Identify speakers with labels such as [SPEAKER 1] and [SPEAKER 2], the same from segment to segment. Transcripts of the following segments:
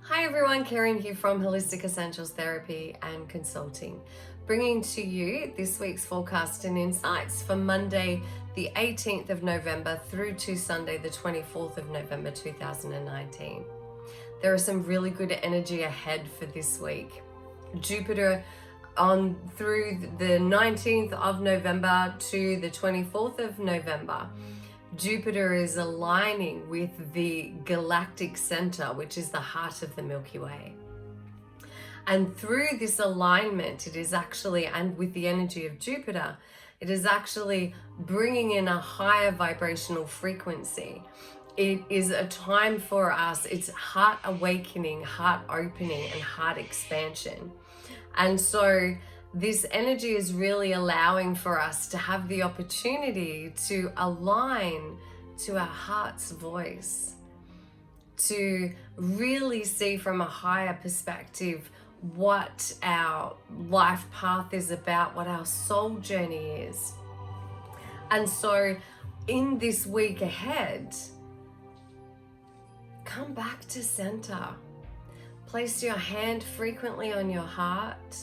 [SPEAKER 1] Hi everyone, Karen here from Holistic Essentials Therapy and Consulting, bringing to you this week's forecast and insights for Monday the 18th of November through to Sunday the 24th of November 2019. There are some really good energy ahead for this week. Jupiter on through the 19th of November to the 24th of November. Jupiter is aligning with the galactic center, which is the heart of the Milky Way. And through this alignment, it is actually, and with the energy of Jupiter, it is actually bringing in a higher vibrational frequency. It is a time for us, it's heart awakening, heart opening, and heart expansion. And so this energy is really allowing for us to have the opportunity to align to our heart's voice, to really see from a higher perspective what our life path is about, what our soul journey is. And so in this week ahead, come back to center. Place your hand frequently on your heart.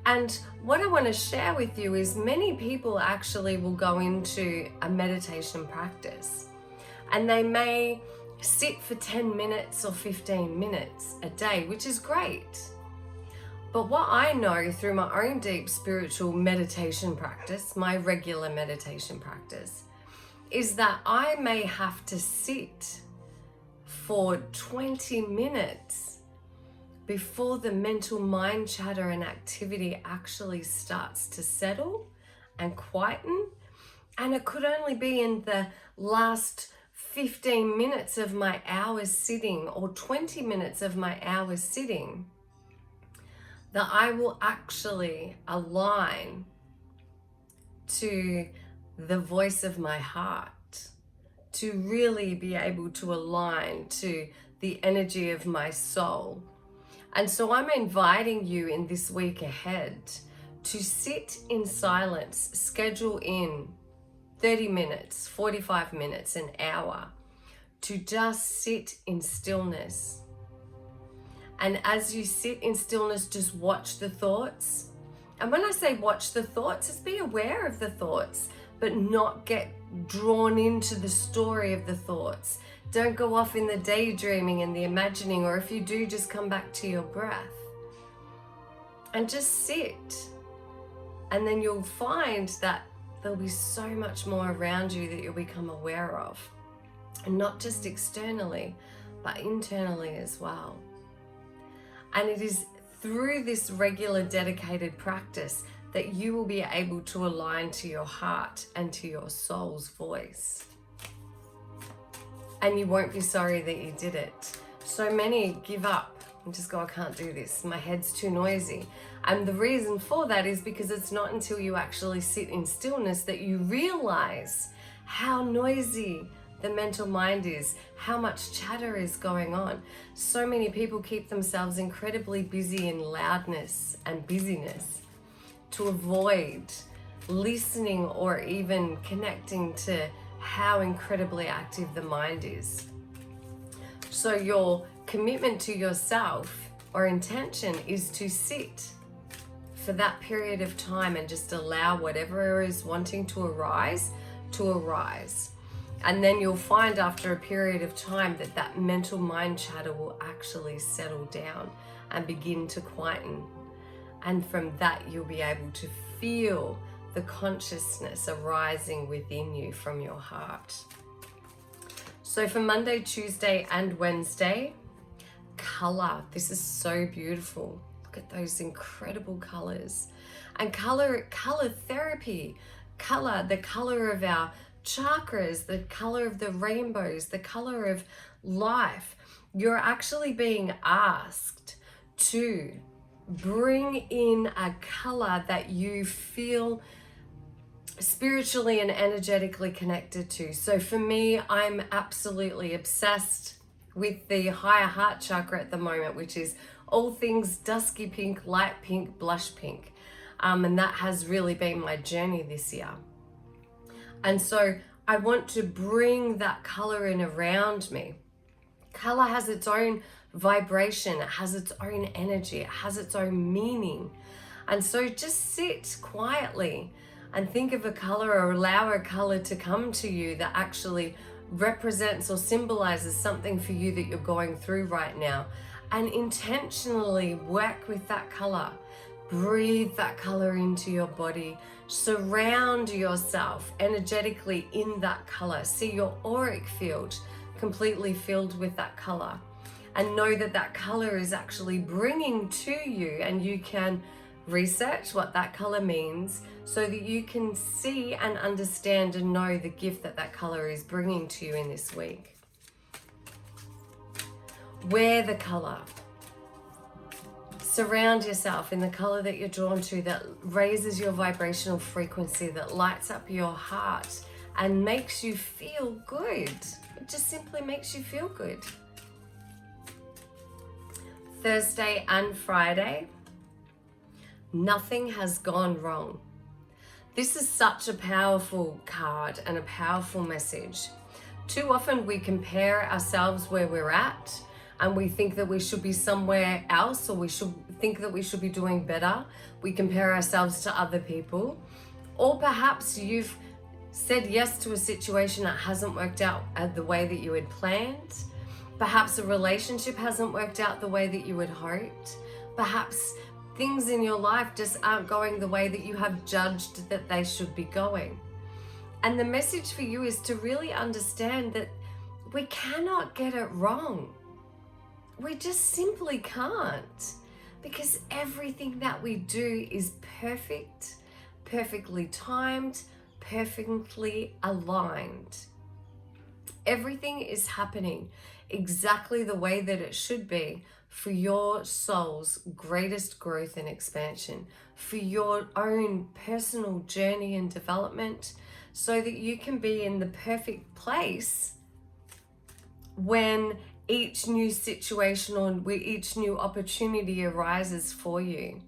[SPEAKER 1] And what I want to share with you is many people actually will go into a meditation practice and they may sit for 10 minutes or 15 minutes a day, which is great. But what I know through my own deep spiritual meditation practice, my regular meditation practice, is that I may have to sit for 20 minutes before the mental mind chatter and activity actually starts to settle and quieten. And it could only be in the last 15 minutes of my hours sitting or 20 minutes of my hours sitting that I will actually align to the voice of my heart, to really be able to align to the energy of my soul. And so I'm inviting you in this week ahead to sit in silence, schedule in 30 minutes, 45 minutes, an hour, to just sit in stillness. And as you sit in stillness, just watch the thoughts. And when I say watch the thoughts, just be aware of the thoughts, but not get drawn into the story of the thoughts. Don't go off in the daydreaming and the imagining, or if you do, just come back to your breath and just sit. And then you'll find that there'll be so much more around you that you'll become aware of, and not just externally, but internally as well. And it is through this regular dedicated practice that you will be able to align to your heart and to your soul's voice. And you won't be sorry that you did it. So many give up and just go, I can't do this, my head's too noisy. And the reason for that is because it's not until you actually sit in stillness that you realize how noisy the mental mind is, how much chatter is going on. So many people keep themselves incredibly busy in loudness and busyness to avoid listening or even connecting to how incredibly active the mind is. So your commitment to yourself or intention is to sit for that period of time and just allow whatever is wanting to arise to arise. And then you'll find after a period of time that that mental mind chatter will actually settle down and begin to quieten. And from that, you'll be able to feel the consciousness arising within you from your heart. So for Monday, Tuesday, and Wednesday, color. This is so beautiful. Look at those incredible colors. And color therapy, the color of our chakras, the color of the rainbows, the color of life. You're actually being asked to bring in a color that you feel spiritually and energetically connected to. So for me, I'm absolutely obsessed with the higher heart chakra at the moment, which is all things dusky pink, light pink, blush pink. And that has really been my journey this year. And so I want to bring that color in around me. Color has its own vibration, it has its own energy, it has its own meaning. And so just sit quietly and think of a color, or allow a color to come to you that actually represents or symbolizes something for you that you're going through right now, and intentionally work with that color. Breathe that color into your body. Surround yourself energetically in that color. See your auric field completely filled with that color, and know that that color is actually bringing to you, and you can research what that color means so that you can see and understand and know the gift that that color is bringing to you in this week. Wear the color. Surround yourself in the color that you're drawn to, that raises your vibrational frequency, that lights up your heart and makes you feel good. It just simply makes you feel good. Thursday and Friday, nothing has gone wrong. This is such a powerful card and a powerful message. Too often we compare ourselves where we're at, and we think that we should be somewhere else, or we should think that we should be doing better. We compare ourselves to other people. Or perhaps you've said yes to a situation that hasn't worked out the way that you had planned. Perhaps a relationship hasn't worked out the way that you had hoped. Perhaps things in your life just aren't going the way that you have judged that they should be going. And the message for you is to really understand that we cannot get it wrong. We just simply can't, because everything that we do is perfect, perfectly timed, perfectly aligned. Everything is happening exactly the way that it should be for your soul's greatest growth and expansion, for your own personal journey and development, so that you can be in the perfect place when each new situation or each new opportunity arises for you.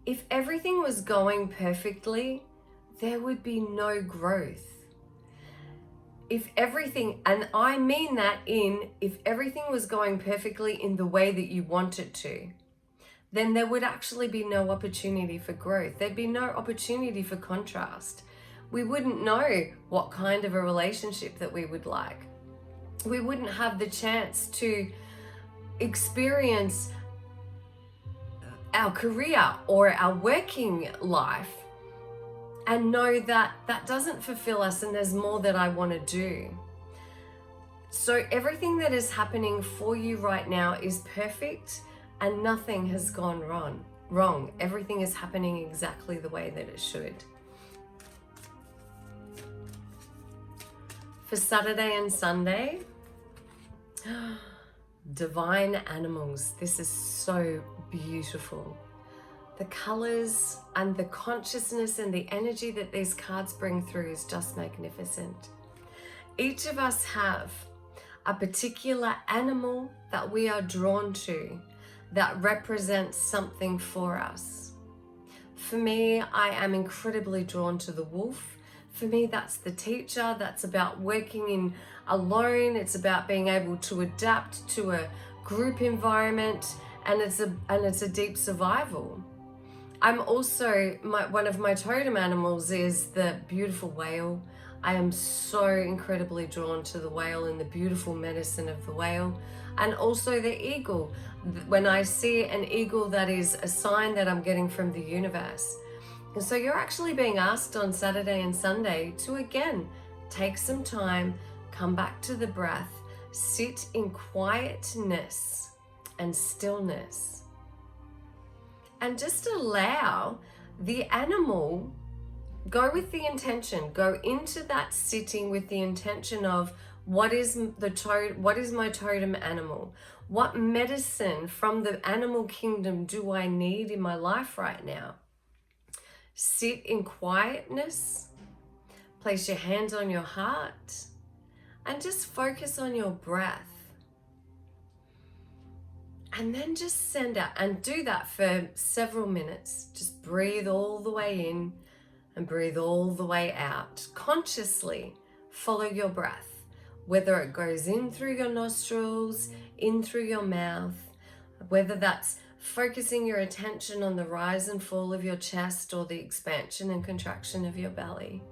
[SPEAKER 1] If everything was going perfectly, there would be no growth. If everything, and I mean that if everything was going perfectly in the way that you want it to, then there would actually be no opportunity for growth. There'd be no opportunity for contrast. We wouldn't know what kind of a relationship that we would like. We wouldn't have the chance to experience our career or our working life and know that that doesn't fulfill us and there's more that I want to do. So everything that is happening for you right now is perfect, and nothing has gone wrong. Everything is happening exactly the way that it should. For Saturday and Sunday, divine animals. This is so beautiful. The colors and the consciousness and the energy that these cards bring through is just magnificent. Each of us have a particular animal that we are drawn to that represents something for us. For me, I am incredibly drawn to the wolf. For me, that's the teacher. That's about working in alone. It's about being able to adapt to a group environment, and it's a deep survival. I'm also, one of my totem animals is the beautiful whale. I am so incredibly drawn to the whale and the beautiful medicine of the whale, and also the eagle. When I see an eagle, that is a sign that I'm getting from the universe. And so you're actually being asked on Saturday and Sunday to, again, take some time, come back to the breath, sit in quietness and stillness, and just allow the animal, go with the intention, go into that sitting with the intention of what is my totem animal? What medicine from the animal kingdom do I need in my life right now? Sit in quietness, place your hands on your heart, and just focus on your breath. And then just send out, and do that for several minutes. Just breathe all the way in and breathe all the way out. Consciously follow your breath. whether it goes in through your nostrils, in through your mouth, whether that's focusing your attention on the rise and fall of your chest or the expansion and contraction of your belly.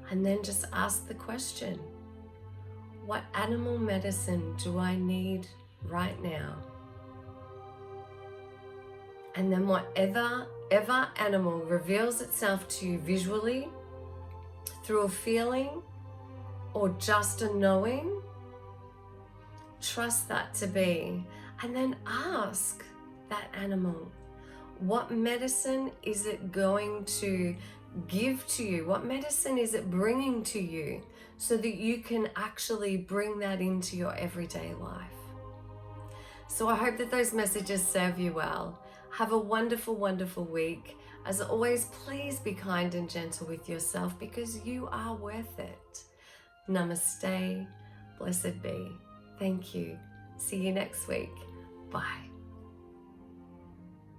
[SPEAKER 1] And then just ask the question, what animal medicine do I need right now? And then whatever animal reveals itself to you visually, through a feeling, or just a knowing, trust that to be. And then ask that animal, what medicine is it going to give to you? What medicine is it bringing to you so that you can actually bring that into your everyday life? So I hope that those messages serve you well. Have a wonderful, wonderful week. As always, please be kind and gentle with yourself because you are worth it. Namaste. Blessed be. Thank you. See you next week. Bye.